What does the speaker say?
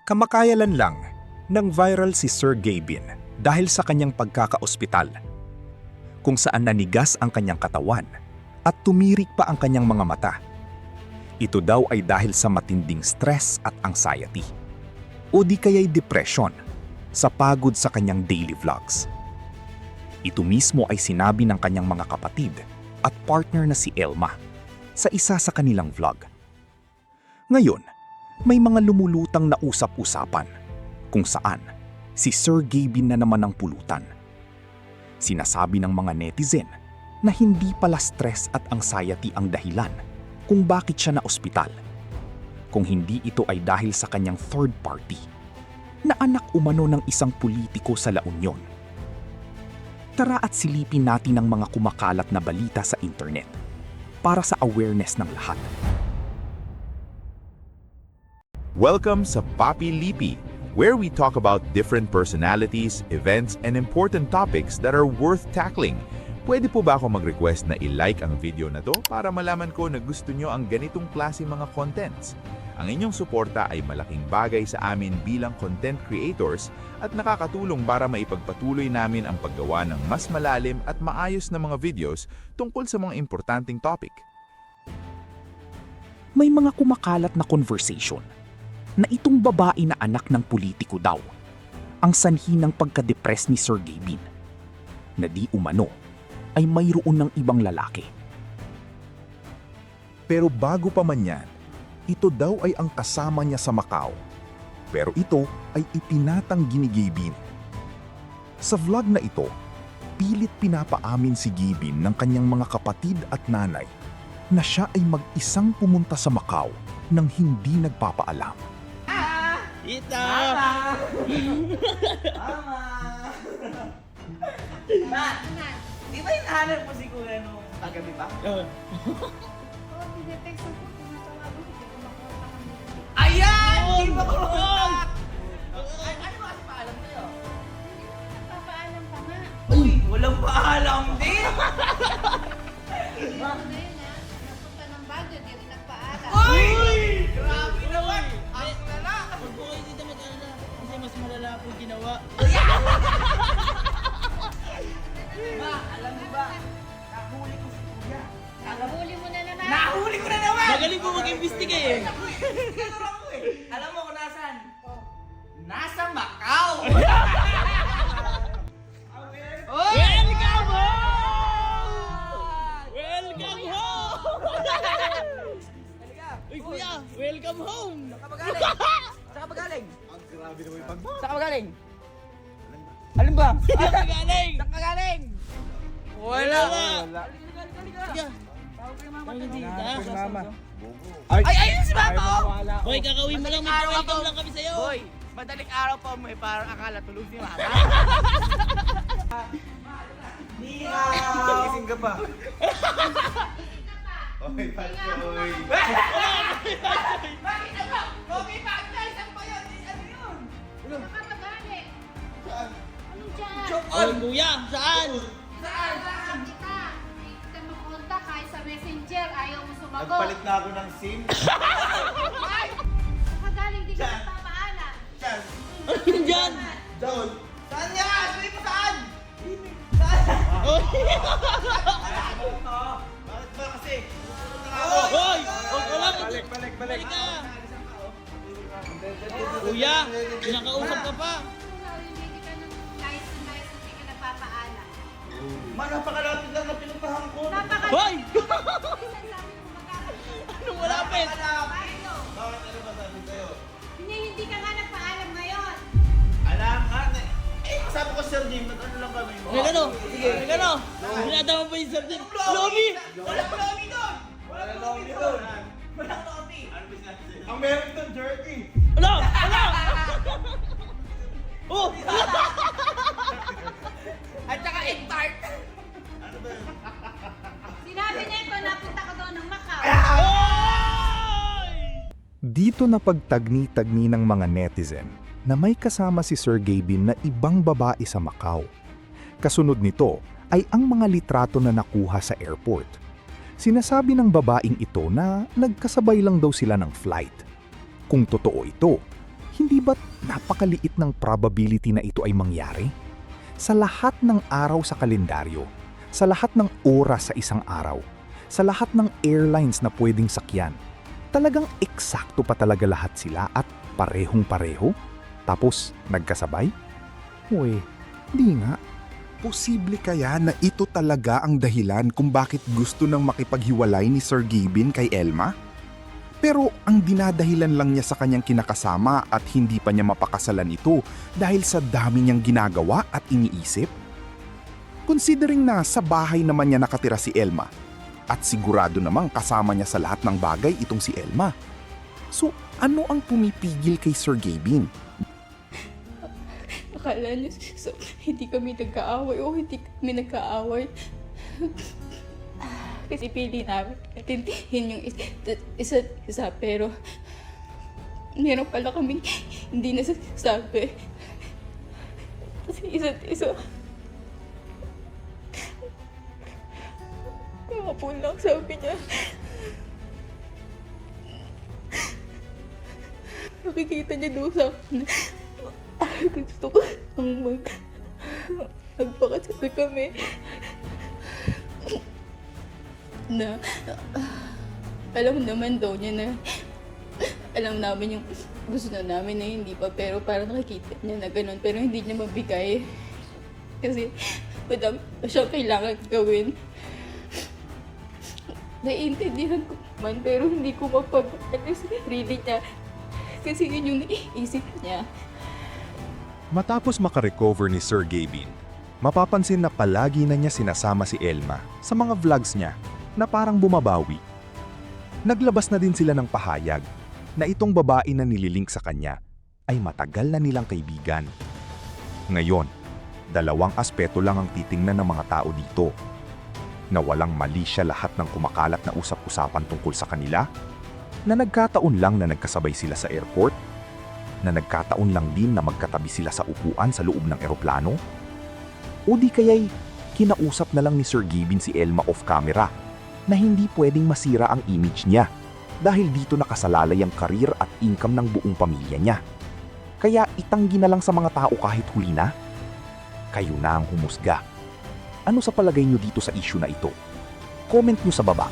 Kamakayalan lang, nang viral si Sir Gabin dahil sa kanyang pagkakaospital, kung saan nanigas ang kanyang katawan at tumirik pa ang kanyang mga mata. Ito daw ay dahil sa matinding stress at anxiety, o di kaya'y depression sa pagod sa kanyang daily vlogs. Ito mismo ay sinabi ng kanyang mga kapatid at partner na si Elma sa isa sa kanilang vlog. Ngayon, may mga lumulutang na usap-usapan kung saan si Sir Gabin na naman ang pulutan. Sinasabi ng mga netizen na hindi pala stress at anxiety ang dahilan kung bakit siya na ospital, kung hindi ito ay dahil sa kanyang third party na anak umano ng isang politiko sa La Union. Tara at silipin natin ang mga kumakalat na balita sa internet para sa awareness ng lahat. Welcome sa Papi Lipi, where we talk about different personalities, events, and important topics that are worth tackling. Pwede po ba ako mag-request na i-like ang video na to para malaman ko na gusto nyo ang ganitong klase mga contents? Ang inyong suporta ay malaking bagay sa amin bilang content creators at nakakatulong para maipagpatuloy namin ang paggawa ng mas malalim at maayos na mga videos tungkol sa mga importanteng topic. May mga kumakalat na conversation na itong babae na anak ng politiko daw ang sanhi ng pagka-depress ni Sir Gabin, na di umano ay mayroon ng ibang lalaki. Pero bago pa man yan, ito daw ay ang kasama niya sa Macau. Pero ito ay ipinatanggi ni Gabin. Sa vlog na ito, pilit pinapaamin si Gabin ng kanyang mga kapatid at nanay na siya ay mag-isang pumunta sa Macau nang hindi nagpapaalam. Tita! Ma! Di ba hinahanap mo si Kuya nung kagabi pa? Oh. Tinetext ako, tinatawagan ko, hindi ko makuha kami. Ayan! Di ba ko Oh! Ano ba kasi paalam sa'yo? Nagpapaalam pa nga. Uy! Walang paalam din! Ano na yun ha? Napunta ng Baguio, di rin nagpaalam. Uy! Grabe naman! Ang lala! Huwag po kayo dito mag-alala kasi mas malala po yung ginawa. Ma, alam mo ba? Nahuli ko si Kuya. Nahuli mo na naman. Nahuli ko na naman! Magaling po mag-imbestiga eh. Ganun ako eh. Alam mo kung nasan? Nasa Macau! Welcome home! Welcome home! Uy kuya, welcome home! Saan ka magaling? Saan ka magaling? Ang grabe naman yung pagbo. Saan ka magaling? Alin ba? Saan ka galing? Saan ka galing? Wala ba? Sige. Tawag din ha? Ay, ayun si Mama! oh! Hoy, kakauwi mo lang, Madaling araw mag-welcome ako. lang kami sa'yo. Hoy, madaling araw pa mo eh, parang akala tulog ni Mama. Gising ka pa. Oy, Patsoy. Bakit naman? Kobe Pagday, saan ba yun? Ano yun? Nakakagali. Anong dyan? Hoy kuya, saan? Saan kita? Hindi kita makonta kahit sa messenger. Ayaw mo sumagot. Nagpalit na ako ng SIM. Ay! Nakagaling di ka nagpapaalam. Ano dyan? Doon. Saan niya? Sabi mo saan? Hoy! Bakit ba kasi? Hoy! Huwag ko lang! Balik. Balik ka! Kuya, pinakausap ka pa. Hindi ka nang layas hindi ka nagpapaalam. Ma, napakalapit lang na pinuntahan ko. Hoy! Sabi mo magkakaroon. Anong malapit? Paano? Bakit ano ba sabi sa'yo? Hindi ka nga nagpaalam ngayon. Alam ka, sabi ko Sir Jim, ano lang kami. Nagano? Nagano? Binadama pa yung sartin. Lobby! Walang lobby doon! Walang lobby doon. Walang lobby! Ang meron doon, jerky. Ano? Ano? Oh! At saka egg tart! Sinabi niya ito, napunta ko doon ng Macau. Hoy! Dito na pagtagni-tagni ng mga netizen na may kasama si Sir Gabin na ibang babae sa Macau. Kasunod nito ay ang mga litrato na nakuha sa airport. Sinasabi ng babaeng ito na nagkasabay lang daw sila ng flight. Kung totoo ito, Hindi ba't napakaliit ng probability na ito ay mangyari? Sa lahat ng araw sa kalendaryo, sa lahat ng oras sa isang araw, sa lahat ng airlines na pwedeng sakyan, talagang eksakto pa talaga lahat sila at parehong-pareho? Tapos nagkasabay? Uy, di nga. Posible kaya na ito talaga ang dahilan kung bakit gusto nang makipaghiwalay ni Sir Gavin kay Elma? Pero ang dinadahilan lang niya sa kanyang kinakasama at hindi pa niya mapakasalan ito dahil sa dami niyang ginagawa at iniisip? Considering na sa bahay naman niya nakatira si Elma at sigurado namang kasama niya sa lahat ng bagay itong si Elma. So ano ang pumipigil kay Sir Gavin? Akala niyo hindi kami nagkaaway o hindi kami nagkaaway. Kasi pili namin natindihin yung isa't isa, pero meron pala kaming hindi nasasabi. Kasi isa't isa. Mga po lang sabi niya. Nakikita niya doon sa akin. Gusto ko magpakasal kami. Na alam naman daw niya na alam namin yung gusto na namin na hindi pa, pero parang nakikita niya na ganun, pero hindi niya mabigay kasi madami pa siyang kailangan gawin. Naiintindihan ko man, pero hindi ko mapag-alis sarili niya kasi yun yung naiisip niya. Matapos makarecover ni Sir Gavin, mapapansin na palagi na niya sinasama si Elma sa mga vlogs niya na parang bumabawi. Naglabas na din sila ng pahayag na itong babae na nililink sa kanya ay matagal na nilang kaibigan. Ngayon, dalawang aspeto lang ang titingnan ng mga tao dito. Na walang mali siya lahat ng kumakalat na usap-usapan tungkol sa kanila, na nagkataon lang na nagkasabay sila sa airport, na nagkataon lang din na magkatabi sila sa upuan sa loob ng eroplano, o di kaya'y kinausap na lang ni Sir Gavin si Elma off camera na hindi pwedeng masira ang image niya dahil dito nakasalalay ang karir at income ng buong pamilya niya. Kaya itanggi na lang sa mga tao kahit huli na? Kayo na ang humusga. Ano sa palagay niyo dito sa issue na ito? Comment niyo sa baba.